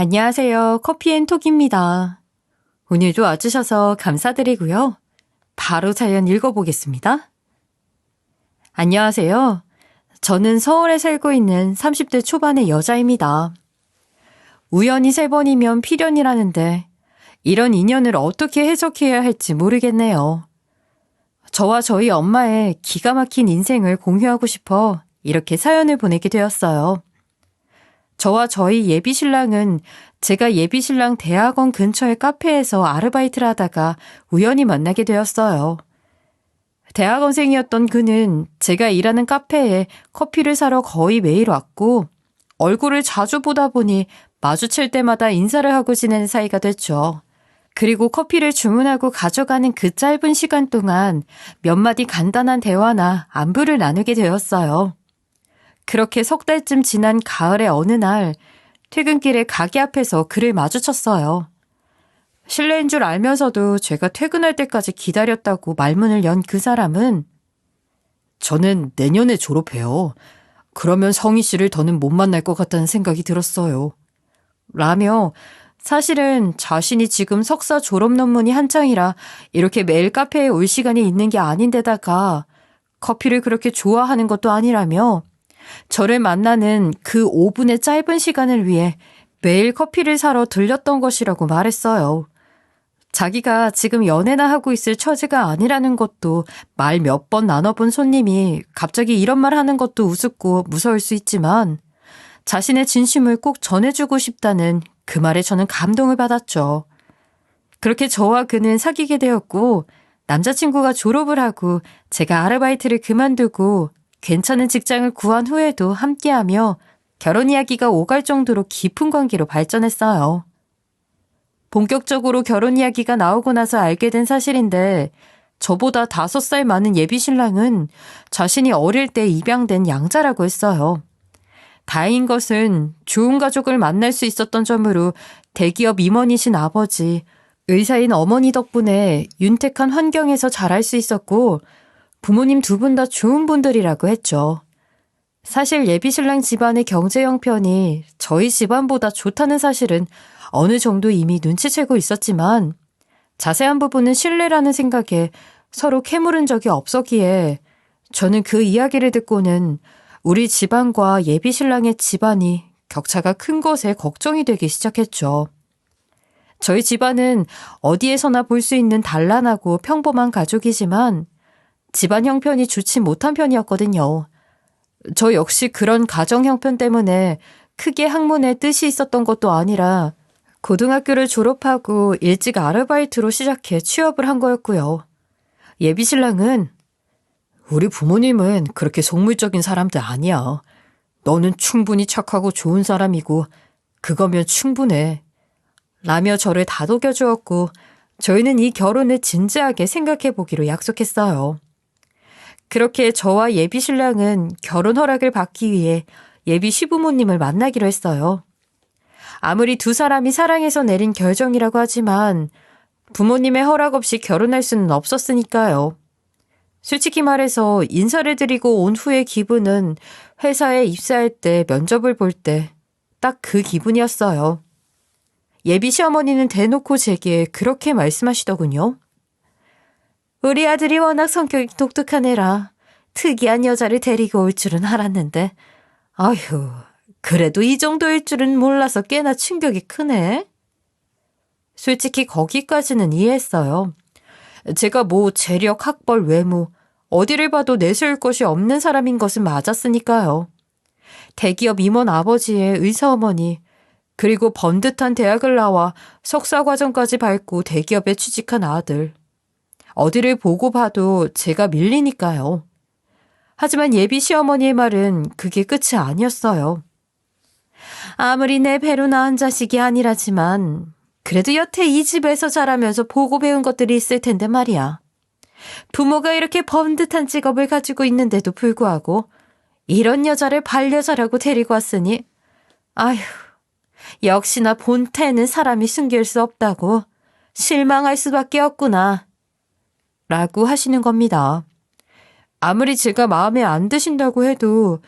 안녕하세요. 커피앤톡입니다. 오늘도 와주셔서 감사드리고요. 바로 사연 읽어보겠습니다. 안녕하세요. 저는 서울에 살고 있는 30대 초반의 여자입니다. 우연히 3번이면 필연이라는데 이런 인연을 어떻게 해석해야 할지 모르겠네요. 저와 저희 엄마의 기가 막힌 인생을 공유하고 싶어 이렇게 사연을 보내게 되었어요. 저와 저희 예비신랑은 제가 예비신랑 대학원 근처의 카페에서 아르바이트를 하다가 우연히 만나게 되었어요. 대학원생이었던 그는 제가 일하는 카페에 커피를 사러 거의 매일 왔고 얼굴을 자주 보다 보니 마주칠 때마다 인사를 하고 지내는 사이가 됐죠. 그리고 커피를 주문하고 가져가는 그 짧은 시간 동안 몇 마디 간단한 대화나 안부를 나누게 되었어요. 그렇게 3달쯤 지난 가을의 어느 날 퇴근길에 가게 앞에서 그를 마주쳤어요. 실례인 줄 알면서도 제가 퇴근할 때까지 기다렸다고 말문을 연 그 사람은 저는 내년에 졸업해요. 그러면 성희 씨를 더는 못 만날 것 같다는 생각이 들었어요. 라며 사실은 자신이 지금 석사 졸업 논문이 한창이라 이렇게 매일 카페에 올 시간이 있는 게 아닌데다가 커피를 그렇게 좋아하는 것도 아니라며 저를 만나는 그 5분의 짧은 시간을 위해 매일 커피를 사러 들렸던 것이라고 말했어요. 자기가 지금 연애나 하고 있을 처지가 아니라는 것도 말 몇 번 나눠본 손님이 갑자기 이런 말 하는 것도 우습고 무서울 수 있지만 자신의 진심을 꼭 전해주고 싶다는 그 말에 저는 감동을 받았죠. 그렇게 저와 그는 사귀게 되었고 남자친구가 졸업을 하고 제가 아르바이트를 그만두고 괜찮은 직장을 구한 후에도 함께하며 결혼 이야기가 오갈 정도로 깊은 관계로 발전했어요. 본격적으로 결혼 이야기가 나오고 나서 알게 된 사실인데 저보다 5살 많은 예비신랑은 자신이 어릴 때 입양된 양자라고 했어요. 다행인 것은 좋은 가족을 만날 수 있었던 점으로 대기업 임원이신 아버지, 의사인 어머니 덕분에 윤택한 환경에서 자랄 수 있었고 부모님 2분 다 좋은 분들이라고 했죠. 사실 예비신랑 집안의 경제 형편이 저희 집안보다 좋다는 사실은 어느 정도 이미 눈치채고 있었지만 자세한 부분은 신뢰라는 생각에 서로 캐물은 적이 없었기에 저는 그 이야기를 듣고는 우리 집안과 예비신랑의 집안이 격차가 큰 것에 걱정이 되기 시작했죠. 저희 집안은 어디에서나 볼 수 있는 단란하고 평범한 가족이지만 집안 형편이 좋지 못한 편이었거든요. 저 역시 그런 가정 형편 때문에 크게 학문에 뜻이 있었던 것도 아니라 고등학교를 졸업하고 일찍 아르바이트로 시작해 취업을 한 거였고요. 예비신랑은 우리 부모님은 그렇게 속물적인 사람들 아니야. 너는 충분히 착하고 좋은 사람이고 그거면 충분해. 라며 저를 다독여 주었고 저희는 이 결혼을 진지하게 생각해 보기로 약속했어요. 그렇게 저와 예비신랑은 결혼 허락을 받기 위해 예비 시부모님을 만나기로 했어요. 아무리 2 사람이 사랑해서 내린 결정이라고 하지만 부모님의 허락 없이 결혼할 수는 없었으니까요. 솔직히 말해서 인사를 드리고 온 후의 기분은 회사에 입사할 때 면접을 볼 때 딱 그 기분이었어요. 예비 시어머니는 대놓고 제게 그렇게 말씀하시더군요. 우리 아들이 워낙 성격이 독특한 애라 특이한 여자를 데리고 올 줄은 알았는데 아휴 그래도 이 정도일 줄은 몰라서 꽤나 충격이 크네. 솔직히 거기까지는 이해했어요. 제가 뭐 재력, 학벌, 외모 어디를 봐도 내세울 것이 없는 사람인 것은 맞았으니까요. 대기업 임원 아버지의 의사어머니 그리고 번듯한 대학을 나와 석사과정까지 밟고 대기업에 취직한 아들. 어디를 보고 봐도 제가 밀리니까요. 하지만 예비 시어머니의 말은 그게 끝이 아니었어요. 아무리 내 배로 낳은 자식이 아니라지만 그래도 여태 이 집에서 자라면서 보고 배운 것들이 있을 텐데 말이야. 부모가 이렇게 번듯한 직업을 가지고 있는데도 불구하고 이런 여자를 반려자라고 데리고 왔으니 아휴 역시나 본태는 사람이 숨길 수 없다고 실망할 수밖에 없구나. 라고 하시는 겁니다. 아무리 제가 마음에 안 드신다고 해도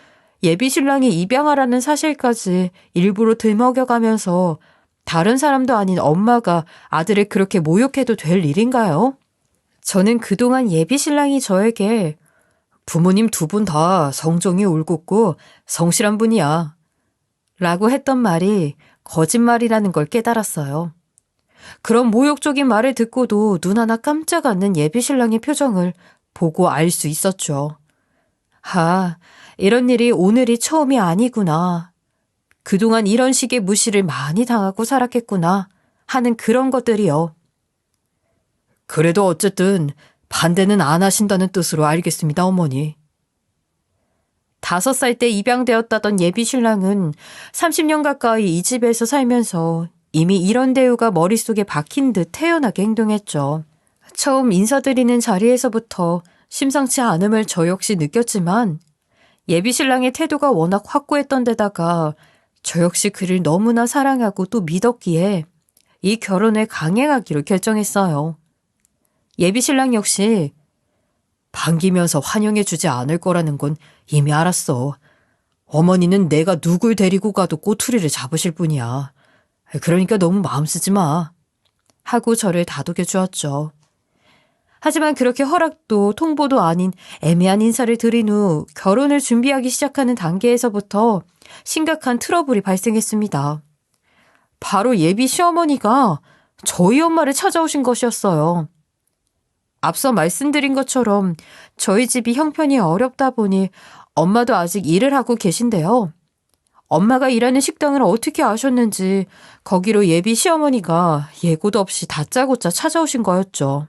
예비 신랑이 입양하라는 사실까지 일부러 들먹여가면서 다른 사람도 아닌 엄마가 아들을 그렇게 모욕해도 될 일인가요? 저는 그동안 예비 신랑이 저에게 부모님 두 분 다 성정이 올곧고 성실한 분이야 라고 했던 말이 거짓말이라는 걸 깨달았어요. 그런 모욕적인 말을 듣고도 눈 하나 깜짝 않는 예비 신랑의 표정을 보고 알 수 있었죠. 이런 일이 오늘이 처음이 아니구나. 그동안 이런 식의 무시를 많이 당하고 살았겠구나 하는 그런 것들이요. 그래도 어쨌든 반대는 안 하신다는 뜻으로 알겠습니다, 어머니. 5살 때 입양되었다던 예비 신랑은 30년 가까이 이 집에서 살면서 이미 이런 대우가 머릿속에 박힌 듯 태연하게 행동했죠. 처음 인사드리는 자리에서부터 심상치 않음을 저 역시 느꼈지만 예비 신랑의 태도가 워낙 확고했던 데다가 저 역시 그를 너무나 사랑하고 또 믿었기에 이 결혼을 강행하기로 결정했어요. 예비 신랑 역시 반기면서 환영해주지 않을 거라는 건 이미 알았어. 어머니는 내가 누굴 데리고 가도 꼬투리를 잡으실 뿐이야. 그러니까 너무 마음 쓰지 마. 하고 저를 다독여 주었죠. 하지만 그렇게 허락도 통보도 아닌 애매한 인사를 드린 후 결혼을 준비하기 시작하는 단계에서부터 심각한 트러블이 발생했습니다. 바로 예비 시어머니가 저희 엄마를 찾아오신 것이었어요. 앞서 말씀드린 것처럼 저희 집이 형편이 어렵다 보니 엄마도 아직 일을 하고 계신데요. 엄마가 일하는 식당을 어떻게 아셨는지 거기로 예비 시어머니가 예고도 없이 다짜고짜 찾아오신 거였죠.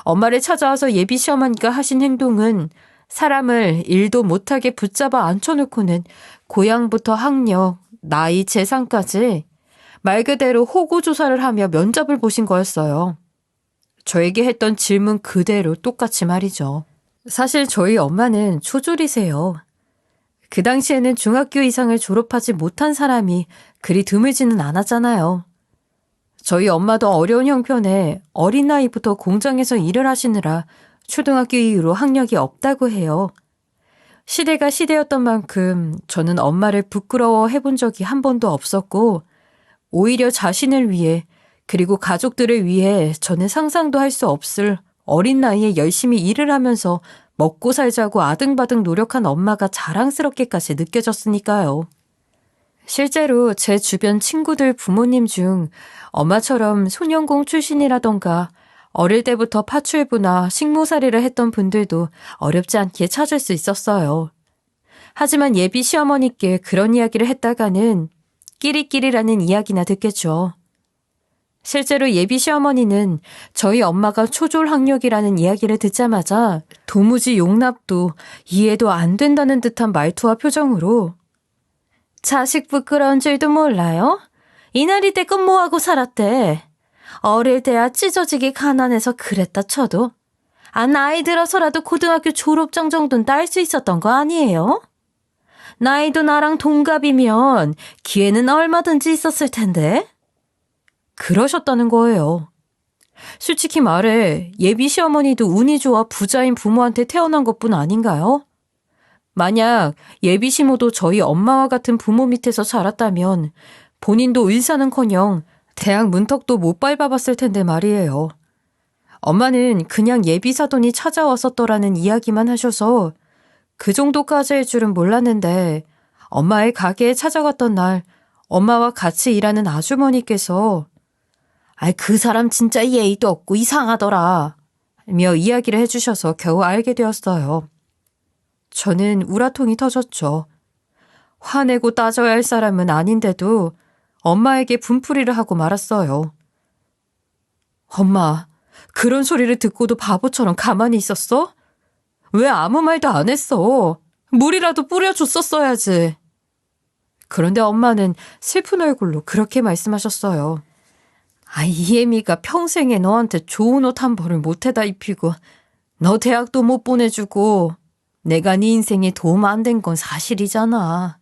엄마를 찾아와서 예비 시어머니가 하신 행동은 사람을 일도 못하게 붙잡아 앉혀놓고는 고향부터 학력, 나이, 재산까지 말 그대로 호구조사를 하며 면접을 보신 거였어요. 저에게 했던 질문 그대로 똑같이 말이죠. 사실 저희 엄마는 초졸이세요. 그 당시에는 중학교 이상을 졸업하지 못한 사람이 그리 드물지는 않았잖아요. 저희 엄마도 어려운 형편에 어린 나이부터 공장에서 일을 하시느라 초등학교 이후로 학력이 없다고 해요. 시대가 시대였던 만큼 저는 엄마를 부끄러워 해본 적이 한 번도 없었고 오히려 자신을 위해 그리고 가족들을 위해 저는 상상도 할 수 없을 어린 나이에 열심히 일을 하면서 먹고 살자고 아등바등 노력한 엄마가 자랑스럽게까지 느껴졌으니까요. 실제로 제 주변 친구들 부모님 중 엄마처럼 소년공 출신이라던가 어릴 때부터 파출부나 식모살이를 했던 분들도 어렵지 않게 찾을 수 있었어요. 하지만 예비 시어머니께 그런 이야기를 했다가는 끼리끼리라는 이야기나 듣겠죠. 실제로 예비 시어머니는 저희 엄마가 초졸 학력이라는 이야기를 듣자마자 도무지 용납도 이해도 안 된다는 듯한 말투와 표정으로 자식 부끄러운 줄도 몰라요? 이날이 때껏 뭐하고 살았대. 어릴 때야 찢어지게 가난해서 그랬다 쳐도 나이 들어서라도 고등학교 졸업장 정도는 딸 수 있었던 거 아니에요? 나이도 나랑 동갑이면 기회는 얼마든지 있었을 텐데. 그러셨다는 거예요. 솔직히 말해 예비 시어머니도 운이 좋아 부자인 부모한테 태어난 것뿐 아닌가요? 만약 예비 시모도 저희 엄마와 같은 부모 밑에서 자랐다면 본인도 의사는커녕 대학 문턱도 못 밟아봤을 텐데 말이에요. 엄마는 그냥 예비 사돈이 찾아왔었더라는 이야기만 하셔서 그 정도까지일 줄은 몰랐는데 엄마의 가게에 찾아갔던 날 엄마와 같이 일하는 아주머니께서 그 사람 진짜 예의도 없고 이상하더라 며 이야기를 해주셔서 겨우 알게 되었어요. 저는 우라통이 터졌죠. 화내고 따져야 할 사람은 아닌데도 엄마에게 분풀이를 하고 말았어요. 엄마, 그런 소리를 듣고도 바보처럼 가만히 있었어? 왜 아무 말도 안 했어? 물이라도 뿌려줬었어야지. 그런데 엄마는 슬픈 얼굴로 그렇게 말씀하셨어요. 이혜미가 평생에 너한테 좋은 옷 한 벌을 못해다 입히고 너 대학도 못 보내주고 내가 네 인생에 도움 안 된 건 사실이잖아.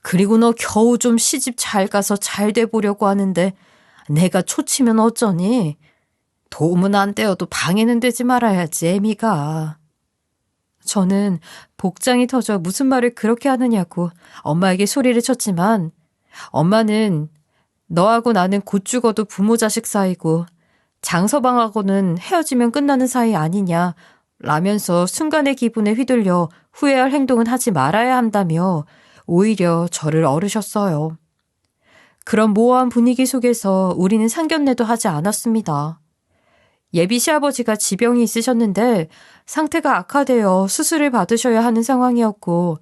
그리고 너 겨우 좀 시집 잘 가서 잘 돼 보려고 하는데 내가 초치면 어쩌니? 도움은 안 되어도 방해는 되지 말아야지, 애미가. 저는 복장이 터져 무슨 말을 그렇게 하느냐고 엄마에게 소리를 쳤지만 엄마는 너하고 나는 곧 죽어도 부모 자식 사이고 장서방하고는 헤어지면 끝나는 사이 아니냐 라면서 순간의 기분에 휘둘려 후회할 행동은 하지 말아야 한다며 오히려 저를 어르셨어요. 그런 모호한 분위기 속에서 우리는 상견례도 하지 않았습니다. 예비 시아버지가 지병이 있으셨는데 상태가 악화되어 수술을 받으셔야 하는 상황이었고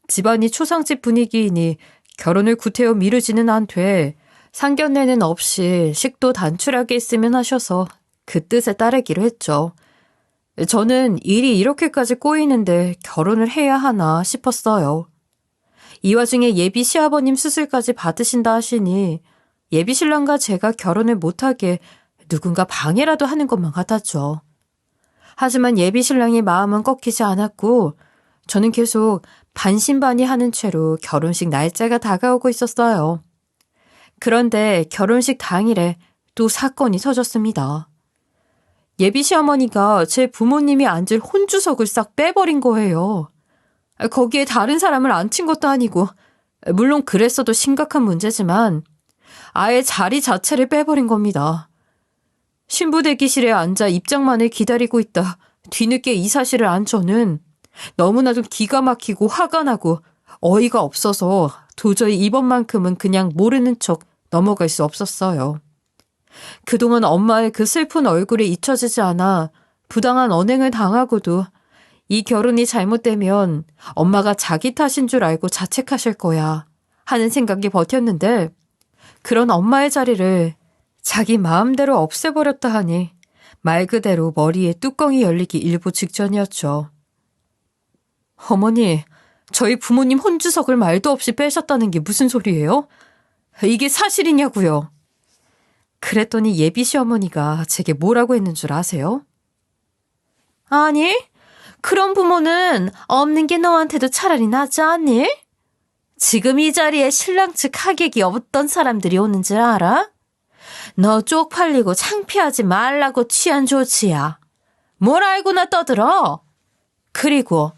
집안이 초상집 분위기이니 결혼을 구태여 미루지는 않되 상견례는 없이 식도 단출하게 했으면 하셔서 그 뜻에 따르기로 했죠. 저는 일이 이렇게까지 꼬이는데 결혼을 해야 하나 싶었어요. 이 와중에 예비 시아버님 수술까지 받으신다 하시니 예비 신랑과 제가 결혼을 못하게 누군가 방해라도 하는 것만 같았죠. 하지만 예비 신랑의 마음은 꺾이지 않았고 저는 계속 반신반의하는 채로 결혼식 날짜가 다가오고 있었어요. 그런데 결혼식 당일에 또 사건이 터졌습니다. 예비 시어머니가 제 부모님이 앉을 혼주석을 싹 빼버린 거예요. 거기에 다른 사람을 앉힌 것도 아니고 물론 그랬어도 심각한 문제지만 아예 자리 자체를 빼버린 겁니다. 신부 대기실에 앉아 입장만을 기다리고 있다 뒤늦게 이 사실을 안 저는 너무나도 기가 막히고 화가 나고 어이가 없어서 도저히 이번만큼은 그냥 모르는 척 넘어갈 수 없었어요. 그동안 엄마의 그 슬픈 얼굴이 잊혀지지 않아 부당한 언행을 당하고도 이 결혼이 잘못되면 엄마가 자기 탓인 줄 알고 자책하실 거야 하는 생각이 버텼는데 그런 엄마의 자리를 자기 마음대로 없애버렸다 하니 말 그대로 머리에 뚜껑이 열리기 일보 직전이었죠. 어머니, 저희 부모님 혼주석을 말도 없이 빼셨다는 게 무슨 소리예요? 이게 사실이냐고요? 그랬더니 예비 시어머니가 제게 뭐라고 했는 줄 아세요? 아니, 그런 부모는 없는 게 너한테도 차라리 낫지 않니? 지금 이 자리에 신랑 측 하객이 어떤 사람들이 오는 줄 알아? 너 쪽팔리고 창피하지 말라고 취한 조치야. 뭘 알고나 떠들어? 그리고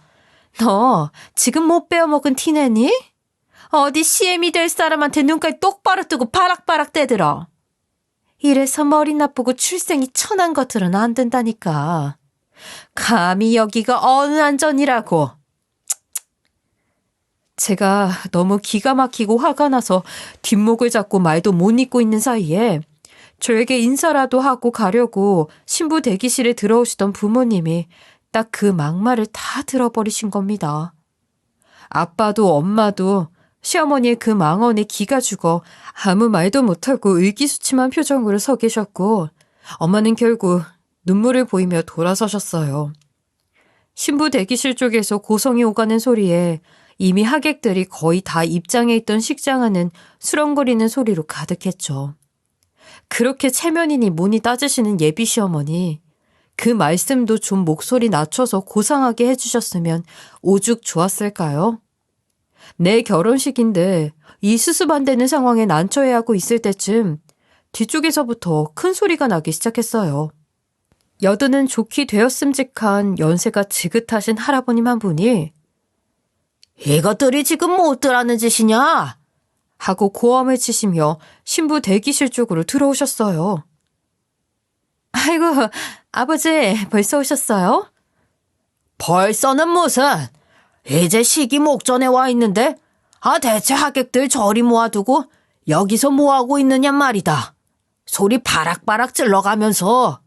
너 지금 못 베어먹은 티내니? 어디 CM이 될 사람한테 눈깔 똑바로 뜨고 바락바락 떼들어. 이래서 머리 나쁘고 출생이 천한 것들은 안 된다니까. 감히 여기가 어느 안전이라고. 제가 너무 기가 막히고 화가 나서 뒷목을 잡고 말도 못 잇고 있는 사이에 저에게 인사라도 하고 가려고 신부 대기실에 들어오시던 부모님이 딱 그 막말을 다 들어버리신 겁니다. 아빠도 엄마도 시어머니의 그 망언에 기가 죽어 아무 말도 못하고 의기소침한 표정으로 서 계셨고 엄마는 결국 눈물을 보이며 돌아서셨어요. 신부 대기실 쪽에서 고성이 오가는 소리에 이미 하객들이 거의 다 입장해 있던 식장안은 수렁거리는 소리로 가득했죠. 그렇게 체면이니 뭐니 따지시는 예비 시어머니, 그 말씀도 좀 목소리 낮춰서 고상하게 해주셨으면 오죽 좋았을까요? 내 결혼식인데 이 수습안되는 상황에 난처해 하고 있을 때쯤 뒤쪽에서부터 큰 소리가 나기 시작했어요. 여드는 좋게 되었음직한 연세가 지긋하신 할아버님 한 분이 이것들이 지금 못들 하는 짓이냐? 하고 고함을 치시며 신부 대기실 쪽으로 들어오셨어요. 아이고, 아버지 벌써 오셨어요? 벌써는 무슨? 이제 시기 목전에 와 있는데 대체 하객들 저리 모아두고 여기서 뭐하고 있느냐 말이다. 소리 바락바락 찔러가면서.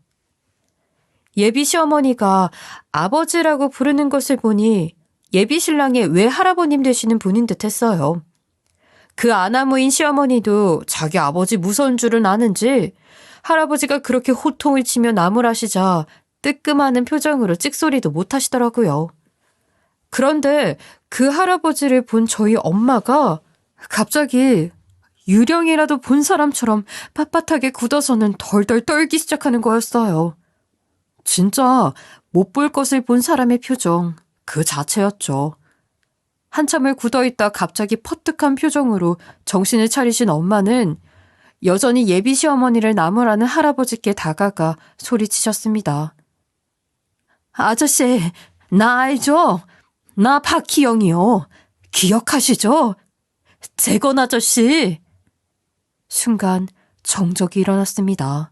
예비 시어머니가 아버지라고 부르는 것을 보니 예비 신랑의 외할아버님 되시는 분인 듯 했어요. 그 아나무인 시어머니도 자기 아버지 무서운 줄은 아는지 할아버지가 그렇게 호통을 치며 나무라시자 뜨끔하는 표정으로 찍소리도 못하시더라고요. 그런데 그 할아버지를 본 저희 엄마가 갑자기 유령이라도 본 사람처럼 빳빳하게 굳어서는 덜덜 떨기 시작하는 거였어요. 진짜 못 볼 것을 본 사람의 표정 그 자체였죠. 한참을 굳어있다 갑자기 퍼뜩한 표정으로 정신을 차리신 엄마는 여전히 예비 시어머니를 나무라는 할아버지께 다가가 소리치셨습니다. 아저씨, 나 알죠? 나 박희영이요. 기억하시죠? 재건 아저씨. 순간 정적이 일어났습니다.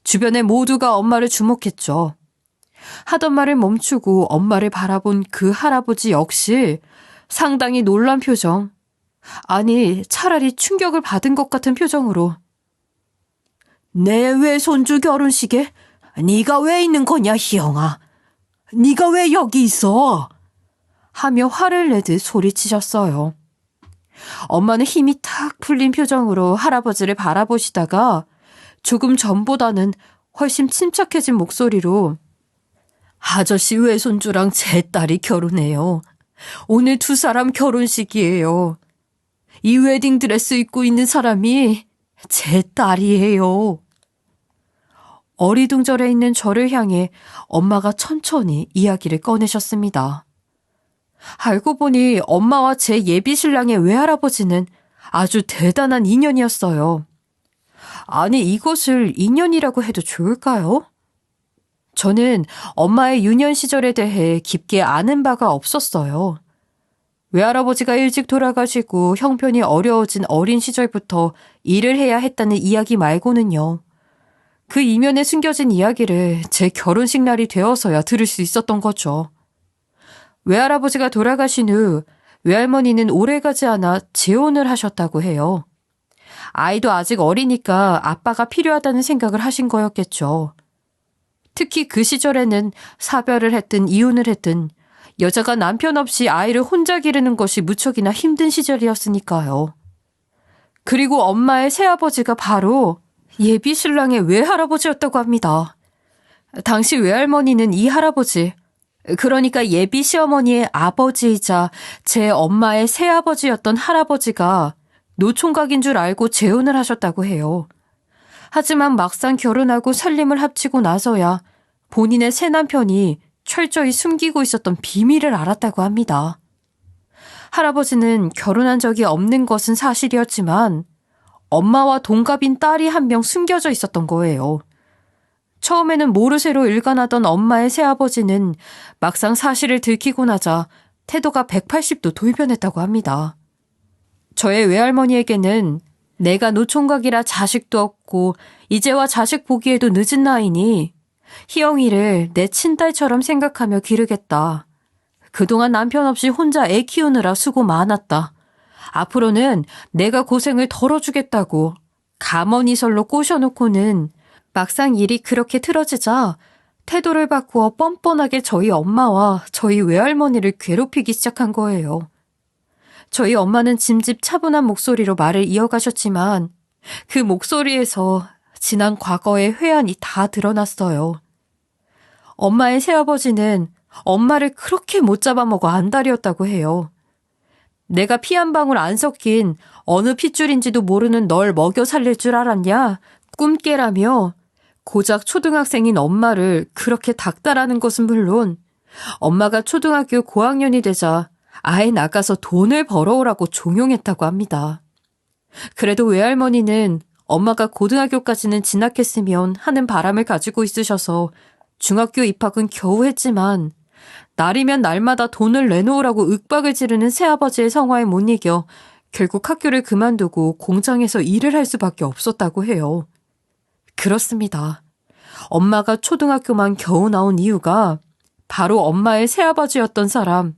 주변의 모두가 엄마를 주목했죠. 하던 말을 멈추고 엄마를 바라본 그 할아버지 역시 상당히 놀란 표정, 아니 차라리 충격을 받은 것 같은 표정으로 내 외손주 결혼식에 네가 왜 있는 거냐 희영아? 네가 왜 여기 있어? 하며 화를 내듯 소리치셨어요. 엄마는 힘이 탁 풀린 표정으로 할아버지를 바라보시다가 조금 전보다는 훨씬 침착해진 목소리로 아저씨 외손주랑 제 딸이 결혼해요. 오늘 두 사람 결혼식이에요. 이 웨딩드레스 입고 있는 사람이 제 딸이에요. 어리둥절해 있는 저를 향해 엄마가 천천히 이야기를 꺼내셨습니다. 알고 보니 엄마와 제 예비 신랑의 외할아버지는 아주 대단한 인연이었어요. 아니, 이것을 인연이라고 해도 좋을까요? 저는 엄마의 유년 시절에 대해 깊게 아는 바가 없었어요. 외할아버지가 일찍 돌아가시고 형편이 어려워진 어린 시절부터 일을 해야 했다는 이야기 말고는요. 그 이면에 숨겨진 이야기를 제 결혼식 날이 되어서야 들을 수 있었던 거죠. 외할아버지가 돌아가신 후 외할머니는 오래가지 않아 재혼을 하셨다고 해요. 아이도 아직 어리니까 아빠가 필요하다는 생각을 하신 거였겠죠. 특히 그 시절에는 사별을 했든 이혼을 했든 여자가 남편 없이 아이를 혼자 기르는 것이 무척이나 힘든 시절이었으니까요. 그리고 엄마의 새아버지가 바로 예비 신랑의 외할아버지였다고 합니다. 당시 외할머니는 이 할아버지, 그러니까 예비 시어머니의 아버지이자 제 엄마의 새아버지였던 할아버지가 노총각인 줄 알고 재혼을 하셨다고 해요. 하지만 막상 결혼하고 살림을 합치고 나서야 본인의 새남편이 철저히 숨기고 있었던 비밀을 알았다고 합니다. 할아버지는 결혼한 적이 없는 것은 사실이었지만 엄마와 동갑인 딸이 한 명 숨겨져 있었던 거예요. 처음에는 모르쇠로 일관하던 엄마의 새아버지는 막상 사실을 들키고 나자 태도가 180도 돌변했다고 합니다. 저의 외할머니에게는 내가 노총각이라 자식도 없고 이제와 자식 보기에도 늦은 나이니 희영이를 내 친딸처럼 생각하며 기르겠다. 그동안 남편 없이 혼자 애 키우느라 수고 많았다. 앞으로는 내가 고생을 덜어주겠다고 가머니설로 꼬셔놓고는 막상 일이 그렇게 틀어지자 태도를 바꾸어 뻔뻔하게 저희 엄마와 저희 외할머니를 괴롭히기 시작한 거예요. 저희 엄마는 짐짓 차분한 목소리로 말을 이어가셨지만 그 목소리에서 지난 과거의 회한이 다 드러났어요. 엄마의 새아버지는 엄마를 그렇게 못 잡아먹어 안달이었다고 해요. 내가 피 한 방울 안 섞인 어느 핏줄인지도 모르는 널 먹여 살릴 줄 알았냐? 꿈깨라며 고작 초등학생인 엄마를 그렇게 닥달하는 것은 물론 엄마가 초등학교 고학년이 되자 아예 나가서 돈을 벌어오라고 종용했다고 합니다. 그래도 외할머니는 엄마가 고등학교까지는 진학했으면 하는 바람을 가지고 있으셔서 중학교 입학은 겨우 했지만 날이면 날마다 돈을 내놓으라고 윽박을 지르는 새아버지의 성화에 못 이겨 결국 학교를 그만두고 공장에서 일을 할 수밖에 없었다고 해요. 그렇습니다. 엄마가 초등학교만 겨우 나온 이유가 바로 엄마의 새아버지였던 사람,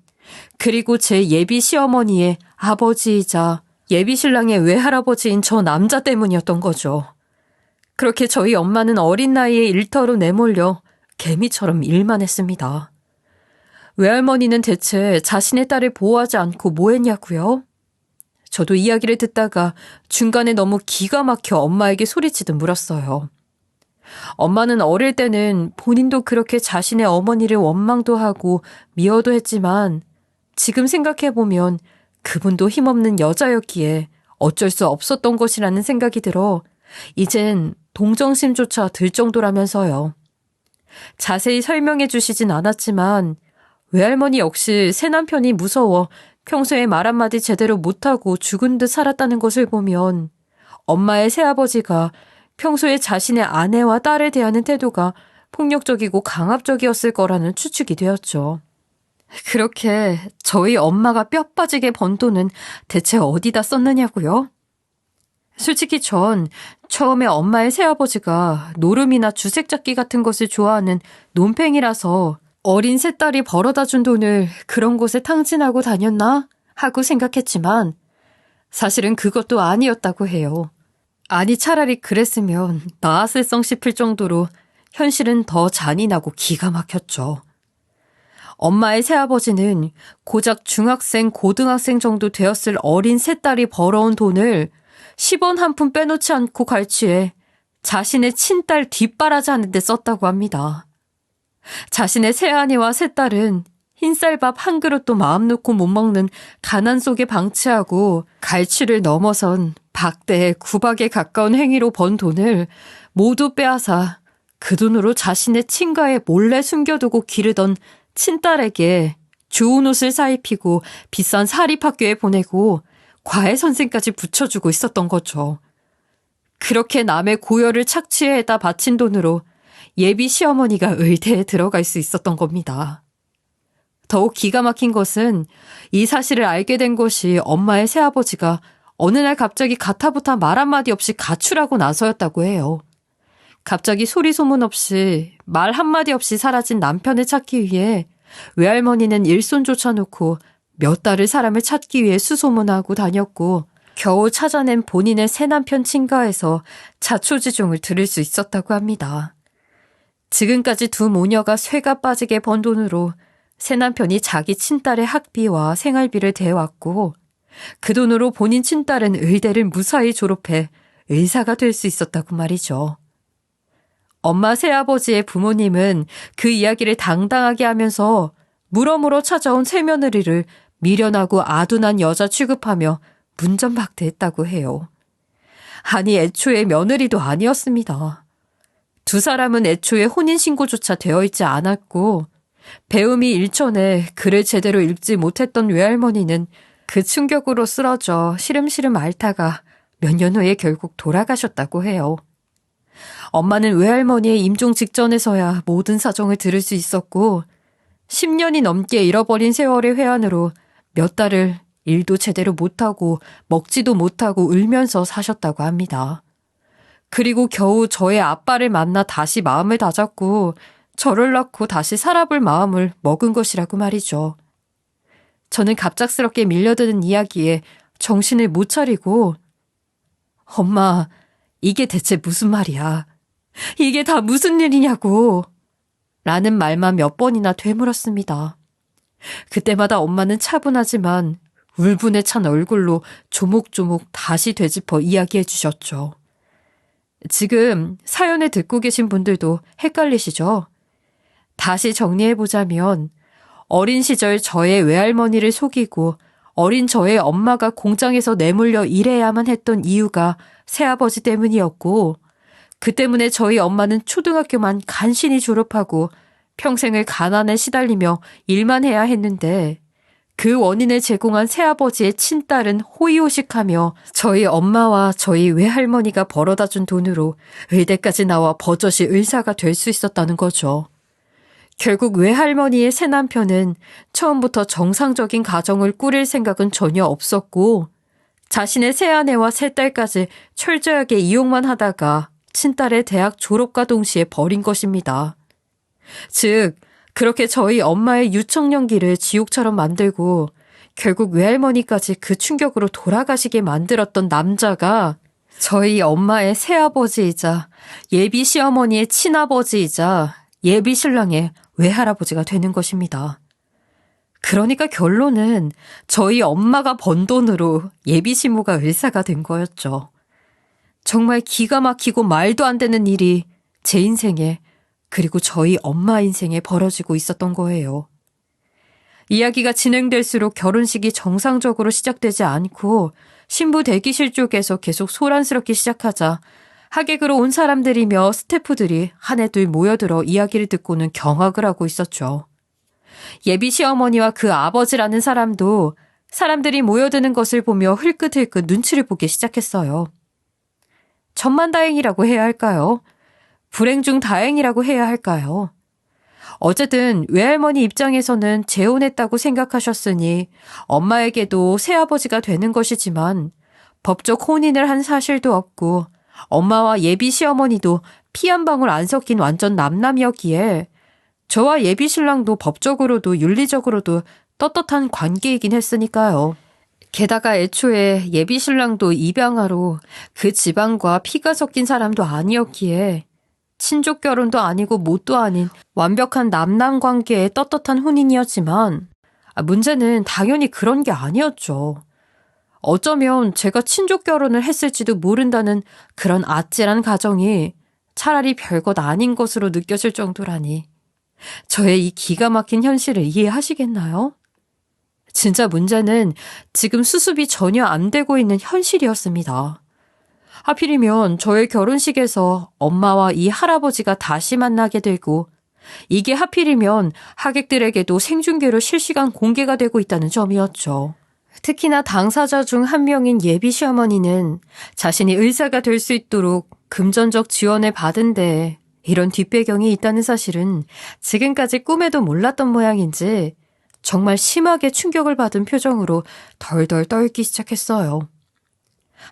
그리고 제 예비 시어머니의 아버지이자 예비 신랑의 외할아버지인 저 남자 때문이었던 거죠. 그렇게 저희 엄마는 어린 나이에 일터로 내몰려 개미처럼 일만 했습니다. 외할머니는 대체 자신의 딸을 보호하지 않고 뭐 했냐고요? 저도 이야기를 듣다가 중간에 너무 기가 막혀 엄마에게 소리치듯 물었어요. 엄마는 어릴 때는 본인도 그렇게 자신의 어머니를 원망도 하고 미워도 했지만 지금 생각해보면 그분도 힘없는 여자였기에 어쩔 수 없었던 것이라는 생각이 들어 이젠 동정심조차 들 정도라면서요. 자세히 설명해 주시진 않았지만 외할머니 역시 새남편이 무서워 평소에 말 한마디 제대로 못하고 죽은 듯 살았다는 것을 보면 엄마의 새아버지가 평소에 자신의 아내와 딸에 대하는 태도가 폭력적이고 강압적이었을 거라는 추측이 되었죠. 그렇게 저희 엄마가 뼈 빠지게 번 돈은 대체 어디다 썼느냐고요? 솔직히 전 처음에 엄마의 새아버지가 노름이나 주색잡기 같은 것을 좋아하는 논팽이라서 어린 새딸이 벌어다 준 돈을 그런 곳에 탕진하고 다녔나 하고 생각했지만 사실은 그것도 아니었다고 해요. 아니 차라리 그랬으면 나았을성 싶을 정도로 현실은 더 잔인하고 기가 막혔죠. 엄마의 새아버지는 고작 중학생, 고등학생 정도 되었을 어린 새딸이 벌어온 돈을 10원 한 푼 빼놓지 않고 갈취해 자신의 친딸 뒷바라지 하는 데 썼다고 합니다. 자신의 새아내와 새딸은 흰쌀밥 한 그릇도 마음 놓고 못 먹는 가난 속에 방치하고 갈취를 넘어선 박대의 구박에 가까운 행위로 번 돈을 모두 빼앗아 그 돈으로 자신의 친가에 몰래 숨겨두고 기르던 친딸에게 좋은 옷을 사입히고 비싼 사립학교에 보내고 과외 선생까지 붙여주고 있었던 거죠. 그렇게 남의 고열을 착취해다 바친 돈으로 예비 시어머니가 의대에 들어갈 수 있었던 겁니다. 더욱 기가 막힌 것은 이 사실을 알게 된 것이 엄마의 새아버지가 어느 날 갑자기 가타부타 말 한마디 없이 가출하고 나서였다고 해요. 갑자기 소리 소문 없이 말 한마디 없이 사라진 남편을 찾기 위해 외할머니는 일손조차 놓고 몇 달을 사람을 찾기 위해 수소문하고 다녔고 겨우 찾아낸 본인의 새남편 친가에서 자초지종을 들을 수 있었다고 합니다. 지금까지 두 모녀가 쇠가 빠지게 번 돈으로 새남편이 자기 친딸의 학비와 생활비를 대왔고 그 돈으로 본인 친딸은 의대를 무사히 졸업해 의사가 될 수 있었다고 말이죠. 엄마 새아버지의 부모님은 그 이야기를 당당하게 하면서 물어물어 찾아온 새며느리를 미련하고 아둔한 여자 취급하며 문전박대했다고 해요. 아니 애초에 며느리도 아니었습니다. 두 사람은 애초에 혼인신고조차 되어 있지 않았고 배움이 일천에 글을 제대로 읽지 못했던 외할머니는 그 충격으로 쓰러져 시름시름 앓다가 몇 년 후에 결국 돌아가셨다고 해요. 엄마는 외할머니의 임종 직전에서야 모든 사정을 들을 수 있었고 10년이 넘게 잃어버린 세월의 회한으로 몇 달을 일도 제대로 못하고 먹지도 못하고 울면서 사셨다고 합니다. 그리고 겨우 저의 아빠를 만나 다시 마음을 다잡고 저를 낳고 다시 살아볼 마음을 먹은 것이라고 말이죠. 저는 갑작스럽게 밀려드는 이야기에 정신을 못 차리고 엄마, 이게 대체 무슨 말이야? 이게 다 무슨 일이냐고 라는 말만 몇 번이나 되물었습니다. 그때마다 엄마는 차분하지만 울분에 찬 얼굴로 조목조목 다시 되짚어 이야기해 주셨죠. 지금 사연을 듣고 계신 분들도 헷갈리시죠? 다시 정리해보자면 어린 시절 저의 외할머니를 속이고 어린 저의 엄마가 공장에서 내몰려 일해야만 했던 이유가 새아버지 때문이었고 그 때문에 저희 엄마는 초등학교만 간신히 졸업하고 평생을 가난에 시달리며 일만 해야 했는데 그 원인을 제공한 새아버지의 친딸은 호의호식하며 저희 엄마와 저희 외할머니가 벌어다 준 돈으로 의대까지 나와 버젓이 의사가 될 수 있었다는 거죠. 결국 외할머니의 새남편은 처음부터 정상적인 가정을 꾸릴 생각은 전혀 없었고 자신의 새아내와 새딸까지 철저하게 이용만 하다가 친딸의 대학 졸업과 동시에 버린 것입니다. 즉 그렇게 저희 엄마의 유청년기를 지옥처럼 만들고 결국 외할머니까지 그 충격으로 돌아가시게 만들었던 남자가 저희 엄마의 새아버지이자 예비 시어머니의 친아버지이자 예비 신랑의 외할아버지가 되는 것입니다. 그러니까 결론은 저희 엄마가 번 돈으로 예비 시모가 의사가 된 거였죠. 정말 기가 막히고 말도 안 되는 일이 제 인생에 그리고 저희 엄마 인생에 벌어지고 있었던 거예요. 이야기가 진행될수록 결혼식이 정상적으로 시작되지 않고 신부 대기실 쪽에서 계속 소란스럽게 시작하자 하객으로 온 사람들이며 스태프들이 하나둘 모여들어 이야기를 듣고는 경악을 하고 있었죠. 예비 시어머니와 그 아버지라는 사람도 사람들이 모여드는 것을 보며 흘끗흘끗 눈치를 보기 시작했어요. 천만다행이라고 해야 할까요? 불행 중 다행이라고 해야 할까요? 어쨌든 외할머니 입장에서는 재혼했다고 생각하셨으니 엄마에게도 새아버지가 되는 것이지만 법적 혼인을 한 사실도 없고 엄마와 예비 시어머니도 피 한 방울 안 섞인 완전 남남이었기에 저와 예비 신랑도 법적으로도 윤리적으로도 떳떳한 관계이긴 했으니까요. 게다가 애초에 예비 신랑도 입양아로 그 집안과 피가 섞인 사람도 아니었기에 친족 결혼도 아니고 뭣도 아닌 완벽한 남남 관계의 떳떳한 혼인이었지만 문제는 당연히 그런 게 아니었죠. 어쩌면 제가 친족 결혼을 했을지도 모른다는 그런 아찔한 가정이 차라리 별것 아닌 것으로 느껴질 정도라니. 저의 이 기가 막힌 현실을 이해하시겠나요? 진짜 문제는 지금 수습이 전혀 안 되고 있는 현실이었습니다. 하필이면 저의 결혼식에서 엄마와 이 할아버지가 다시 만나게 되고 이게 하필이면 하객들에게도 생중계로 실시간 공개가 되고 있다는 점이었죠. 특히나 당사자 중 한 명인 예비 시어머니는 자신이 의사가 될 수 있도록 금전적 지원을 받은 데 이런 뒷배경이 있다는 사실은 지금까지 꿈에도 몰랐던 모양인지 정말 심하게 충격을 받은 표정으로 덜덜 떨기 시작했어요.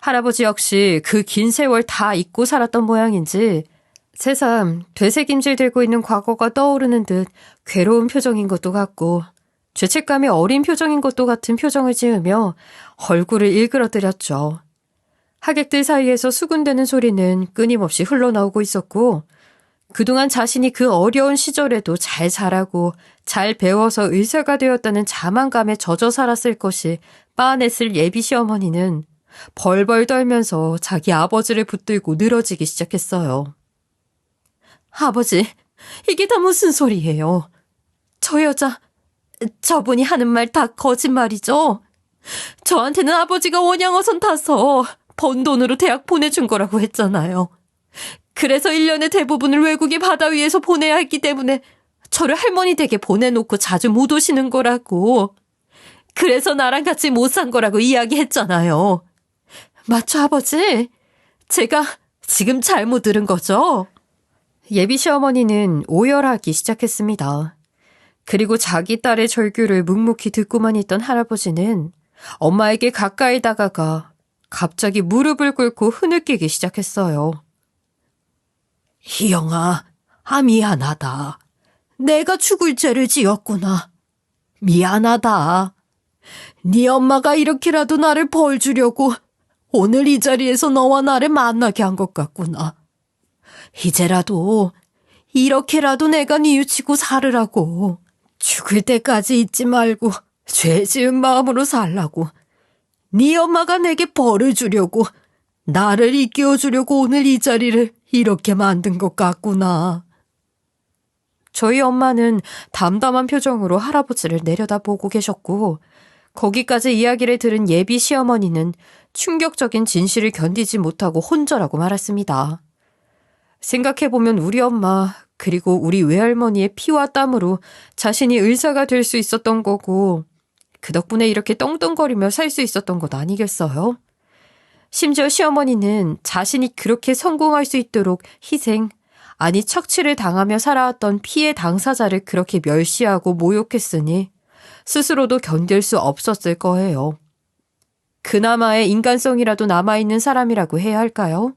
할아버지 역시 그 긴 세월 다 잊고 살았던 모양인지 새삼 되새김질 들고 있는 과거가 떠오르는 듯 괴로운 표정인 것도 같고 죄책감이 어린 표정인 것도 같은 표정을 지으며 얼굴을 일그러뜨렸죠. 하객들 사이에서 수군대는 소리는 끊임없이 흘러나오고 있었고 그동안 자신이 그 어려운 시절에도 잘 자라고 잘 배워서 의사가 되었다는 자만감에 젖어 살았을 것이 빤했을 예비 시어머니는 벌벌 떨면서 자기 아버지를 붙들고 늘어지기 시작했어요. 아버지, 이게 다 무슨 소리예요? 저 여자, 저분이 하는 말 다 거짓말이죠? 저한테는 아버지가 원양어선 타서 번 돈으로 대학 보내준 거라고 했잖아요. 그래서 1년의 대부분을 외국의 바다 위에서 보내야 했기 때문에 저를 할머니 댁에 보내놓고 자주 못 오시는 거라고. 그래서 나랑 같이 못 산 거라고 이야기했잖아요. 맞죠, 아버지? 제가 지금 잘못 들은 거죠? 예비 시어머니는 오열하기 시작했습니다. 그리고 자기 딸의 절규를 묵묵히 듣고만 있던 할아버지는 엄마에게 가까이 다가가 갑자기 무릎을 꿇고 흐느끼기 시작했어요. 희영아, 미안하다. 내가 죽을 죄를 지었구나. 미안하다. 네 엄마가 이렇게라도 나를 벌 주려고 오늘 이 자리에서 너와 나를 만나게 한 것 같구나. 이제라도 이렇게라도 내가 뉘우치고 살으라고. 죽을 때까지 잊지 말고 죄 지은 마음으로 살라고. 네 엄마가 내게 벌을 주려고 나를 일깨워주려고 오늘 이 자리를 이렇게 만든 것 같구나. 저희 엄마는 담담한 표정으로 할아버지를 내려다보고 계셨고 거기까지 이야기를 들은 예비 시어머니는 충격적인 진실을 견디지 못하고 혼절하고 말았습니다. 생각해보면 우리 엄마 그리고 우리 외할머니의 피와 땀으로 자신이 의사가 될 수 있었던 거고 그 덕분에 이렇게 떵떵거리며 살 수 있었던 것 아니겠어요? 심지어 시어머니는 자신이 그렇게 성공할 수 있도록 희생, 아니 착취를 당하며 살아왔던 피해 당사자를 그렇게 멸시하고 모욕했으니 스스로도 견딜 수 없었을 거예요. 그나마의 인간성이라도 남아있는 사람이라고 해야 할까요?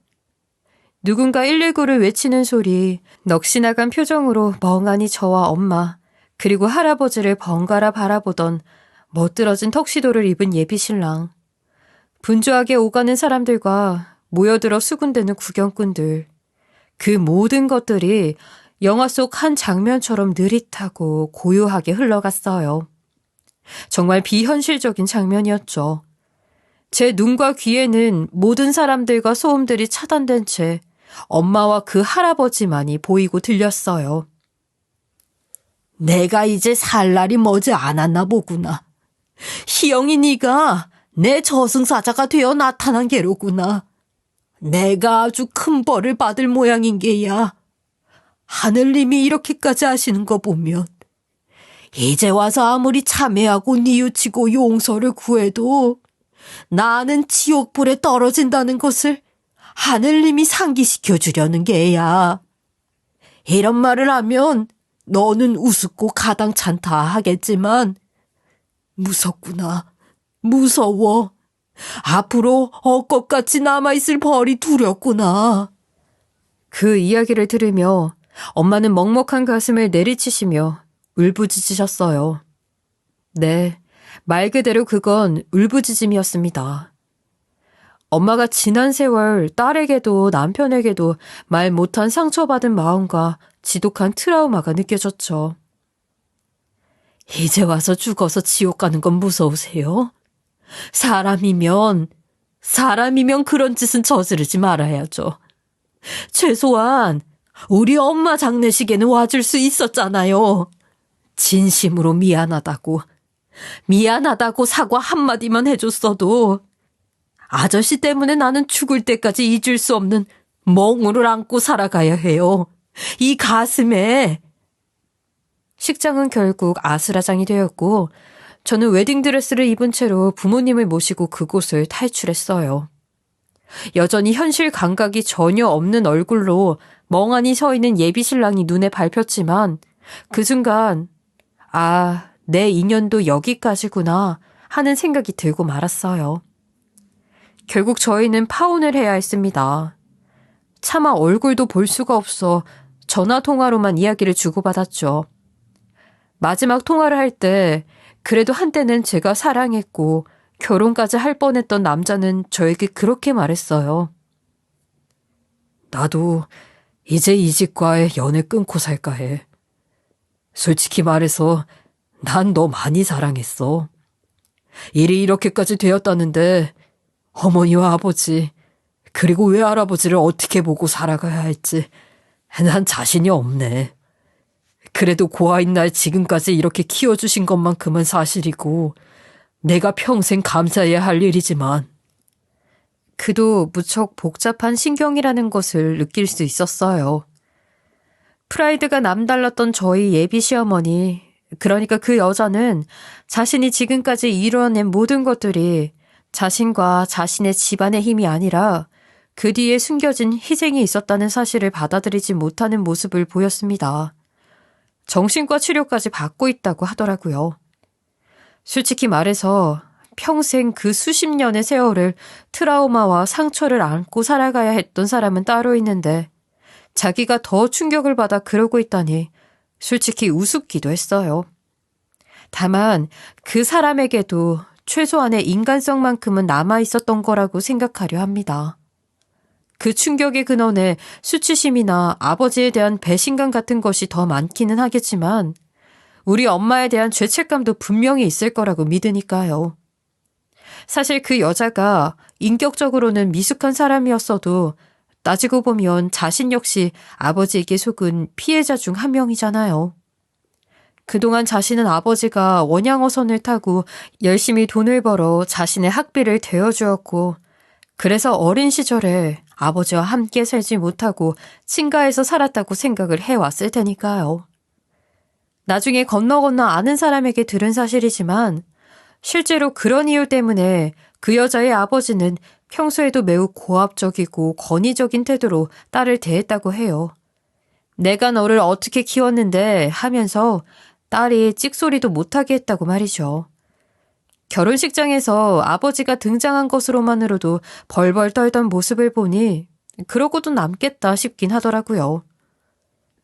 누군가 119를 외치는 소리, 넋이 나간 표정으로 멍하니 저와 엄마, 그리고 할아버지를 번갈아 바라보던 멋들어진 턱시도를 입은 예비 신랑, 분주하게 오가는 사람들과 모여들어 수군대는 구경꾼들, 그 모든 것들이 영화 속 한 장면처럼 느릿하고 고요하게 흘러갔어요. 정말 비현실적인 장면이었죠. 제 눈과 귀에는 모든 사람들과 소음들이 차단된 채 엄마와 그 할아버지만이 보이고 들렸어요. 내가 이제 살 날이 머지 않았나 보구나. 희영이 네가 내 저승사자가 되어 나타난 게로구나. 내가 아주 큰 벌을 받을 모양인 게야. 하늘님이 이렇게까지 하시는 거 보면 이제 와서 아무리 참회하고 뉘우치고 용서를 구해도 나는 지옥불에 떨어진다는 것을 하늘님이 상기시켜 주려는 게야. 이런 말을 하면 너는 우습고 가당찮다 하겠지만 무섭구나. 무서워. 앞으로 엇것같이 남아있을 벌이 두렵구나. 그 이야기를 들으며 엄마는 먹먹한 가슴을 내리치시며 울부짖으셨어요. 네, 말 그대로 그건 울부짖음이었습니다. 엄마가 지난 세월 딸에게도 남편에게도 말 못한 상처받은 마음과 지독한 트라우마가 느껴졌죠. 이제 와서 죽어서 지옥 가는 건 무서우세요? 사람이면 그런 짓은 저지르지 말아야죠. 최소한 우리 엄마 장례식에는 와줄 수 있었잖아요. 진심으로 미안하다고 사과 한마디만 해줬어도 아저씨 때문에 나는 죽을 때까지 잊을 수 없는 멍울을 안고 살아가야 해요. 이 가슴에. 식장은 결국 아수라장이 되었고 저는 웨딩드레스를 입은 채로 부모님을 모시고 그곳을 탈출했어요. 여전히 현실 감각이 전혀 없는 얼굴로 멍하니 서 있는 예비 신랑이 눈에 밟혔지만 그 순간 내 인연도 여기까지구나 하는 생각이 들고 말았어요. 결국 저희는 파혼을 해야 했습니다. 차마 얼굴도 볼 수가 없어 전화통화로만 이야기를 주고받았죠. 마지막 통화를 할 때 그래도 한때는 제가 사랑했고 결혼까지 할 뻔했던 남자는 저에게 그렇게 말했어요. 나도 이제 이 집과의 연을 끊고 살까 해. 솔직히 말해서 난 너 많이 사랑했어. 일이 이렇게까지 되었다는데 어머니와 아버지 그리고 외할아버지를 어떻게 보고 살아가야 할지 난 자신이 없네. 그래도 고아인 날 지금까지 이렇게 키워주신 것만큼은 사실이고 내가 평생 감사해야 할 일이지만 그도 무척 복잡한 신경이라는 것을 느낄 수 있었어요. 프라이드가 남달랐던 저희 예비 시어머니, 그러니까 그 여자는 자신이 지금까지 이루어낸 모든 것들이 자신과 자신의 집안의 힘이 아니라 그 뒤에 숨겨진 희생이 있었다는 사실을 받아들이지 못하는 모습을 보였습니다. 정신과 치료까지 받고 있다고 하더라고요. 솔직히 말해서 평생 그 수십 년의 세월을 트라우마와 상처를 안고 살아가야 했던 사람은 따로 있는데 자기가 더 충격을 받아 그러고 있다니 솔직히 우습기도 했어요. 다만 그 사람에게도 최소한의 인간성만큼은 남아있었던 거라고 생각하려 합니다. 그 충격의 근원에 수치심이나 아버지에 대한 배신감 같은 것이 더 많기는 하겠지만 우리 엄마에 대한 죄책감도 분명히 있을 거라고 믿으니까요. 사실 그 여자가 인격적으로는 미숙한 사람이었어도 따지고 보면 자신 역시 아버지에게 속은 피해자 중 한 명이잖아요. 그동안 자신은 아버지가 원양어선을 타고 열심히 돈을 벌어 자신의 학비를 대어주었고 그래서 어린 시절에 아버지와 함께 살지 못하고 친가에서 살았다고 생각을 해왔을 테니까요. 나중에 건너 아는 사람에게 들은 사실이지만 실제로 그런 이유 때문에 그 여자의 아버지는 평소에도 매우 고압적이고 권위적인 태도로 딸을 대했다고 해요. 내가 너를 어떻게 키웠는데 하면서 딸이 찍소리도 못하게 했다고 말이죠. 결혼식장에서 아버지가 등장한 것으로만으로도 벌벌 떨던 모습을 보니 그러고도 남겠다 싶긴 하더라고요.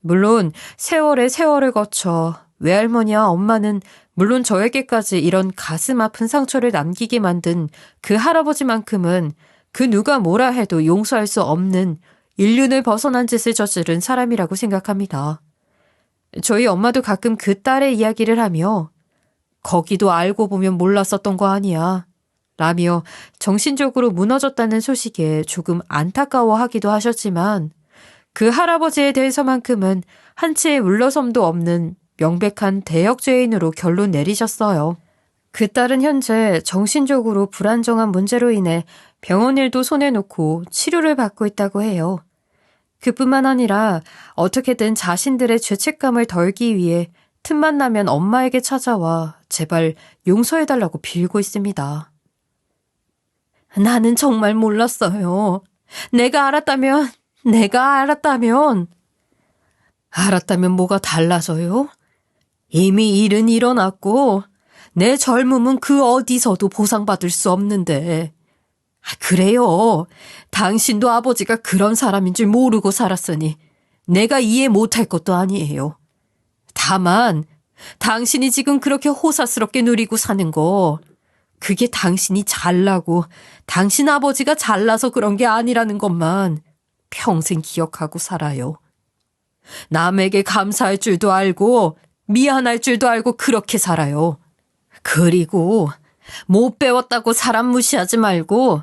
물론 세월에 세월을 거쳐 외할머니와 엄마는 물론 저에게까지 이런 가슴 아픈 상처를 남기게 만든 그 할아버지만큼은 그 누가 뭐라 해도 용서할 수 없는 인륜을 벗어난 짓을 저지른 사람이라고 생각합니다. 저희 엄마도 가끔 그 딸의 이야기를 하며 거기도 알고 보면 몰랐었던 거 아니야 라며 정신적으로 무너졌다는 소식에 조금 안타까워하기도 하셨지만 그 할아버지에 대해서만큼은 한치의 물러섬도 없는 명백한 대역죄인으로 결론 내리셨어요. 그 딸은 현재 정신적으로 불안정한 문제로 인해 병원 일도 손에 놓고 치료를 받고 있다고 해요. 그뿐만 아니라 어떻게든 자신들의 죄책감을 덜기 위해 틈만 나면 엄마에게 찾아와 제발 용서해달라고 빌고 있습니다. 나는 정말 몰랐어요. 내가 알았다면 알았다면 뭐가 달라져요? 이미 일은 일어났고 내 젊음은 그 어디서도 보상받을 수 없는데 그래요. 당신도 아버지가 그런 사람인 줄 모르고 살았으니 내가 이해 못할 것도 아니에요. 다만 당신이 지금 그렇게 호사스럽게 누리고 사는 거 그게 당신이 잘나고 당신 아버지가 잘나서 그런 게 아니라는 것만 평생 기억하고 살아요. 남에게 감사할 줄도 알고 미안할 줄도 알고 그렇게 살아요. 그리고 못 배웠다고 사람 무시하지 말고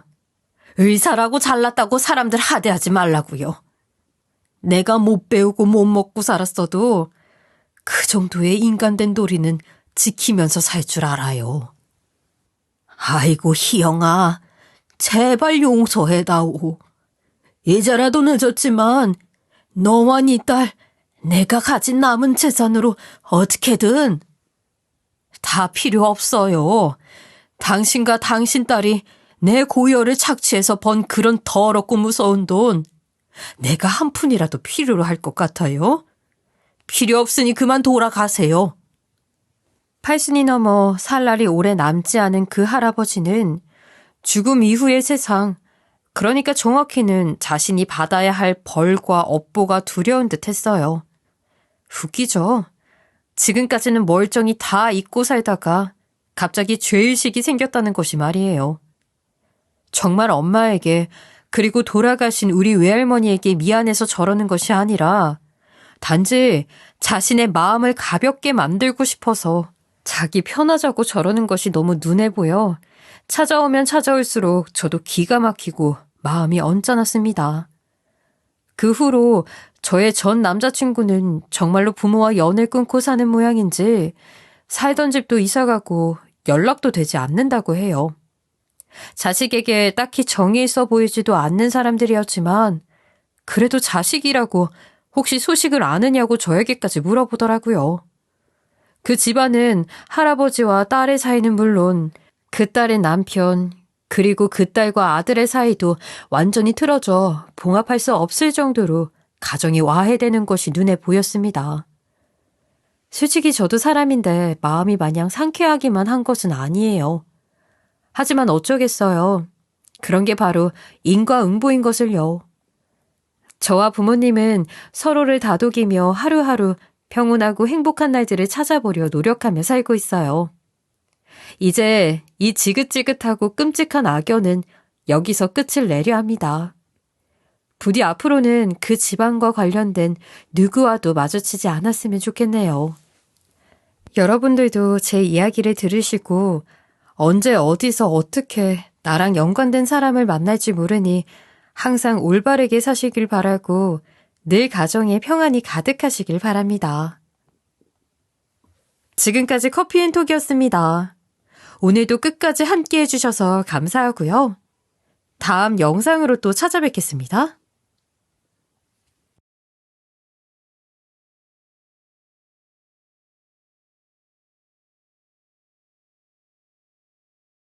의사라고 잘났다고 사람들 하대하지 말라고요. 내가 못 배우고 못 먹고 살았어도 그 정도의 인간된 도리는 지키면서 살 줄 알아요. 아이고 희영아, 제발 용서해다오. 이제라도 늦었지만 너와 네 딸 내가 가진 남은 재산으로 어떻게든. 다 필요 없어요. 당신과 당신 딸이 내 고열을 착취해서 번 그런 더럽고 무서운 돈 내가 한 푼이라도 필요로 할 것 같아요? 필요 없으니 그만 돌아가세요. 80이 넘어 살 날이 오래 남지 않은 그 할아버지는 죽음 이후의 세상, 그러니까 정확히는 자신이 받아야 할 벌과 업보가 두려운 듯 했어요. 웃기죠? 지금까지는 멀쩡히 다 잊고 살다가 갑자기 죄의식이 생겼다는 것이 말이에요. 정말 엄마에게 그리고 돌아가신 우리 외할머니에게 미안해서 저러는 것이 아니라 단지 자신의 마음을 가볍게 만들고 싶어서 자기 편하자고 저러는 것이 너무 눈에 보여 찾아오면 찾아올수록 저도 기가 막히고 마음이 언짢았습니다. 그 후로 저의 전 남자친구는 정말로 부모와 연을 끊고 사는 모양인지 살던 집도 이사가고 연락도 되지 않는다고 해요. 자식에게 딱히 정이 있어 보이지도 않는 사람들이었지만 그래도 자식이라고 혹시 소식을 아느냐고 저에게까지 물어보더라고요. 그 집안은 할아버지와 딸의 사이는 물론 그 딸의 남편 그리고 그 딸과 아들의 사이도 완전히 틀어져 봉합할 수 없을 정도로 가정이 와해되는 것이 눈에 보였습니다. 솔직히 저도 사람인데 마음이 마냥 상쾌하기만 한 것은 아니에요. 하지만 어쩌겠어요. 그런 게 바로 인과응보인 것을요. 저와 부모님은 서로를 다독이며 하루하루 평온하고 행복한 날들을 찾아보려 노력하며 살고 있어요. 이제 이 지긋지긋하고 끔찍한 악연은 여기서 끝을 내려 합니다. 부디 앞으로는 그 집안과 관련된 누구와도 마주치지 않았으면 좋겠네요. 여러분들도 제 이야기를 들으시고 언제 어디서 어떻게 나랑 연관된 사람을 만날지 모르니 항상 올바르게 사시길 바라고 늘 가정에 평안이 가득하시길 바랍니다. 지금까지 커피앤톡이었습니다. 오늘도 끝까지 함께 해주셔서 감사하고요. 다음 영상으로 또 찾아뵙겠습니다.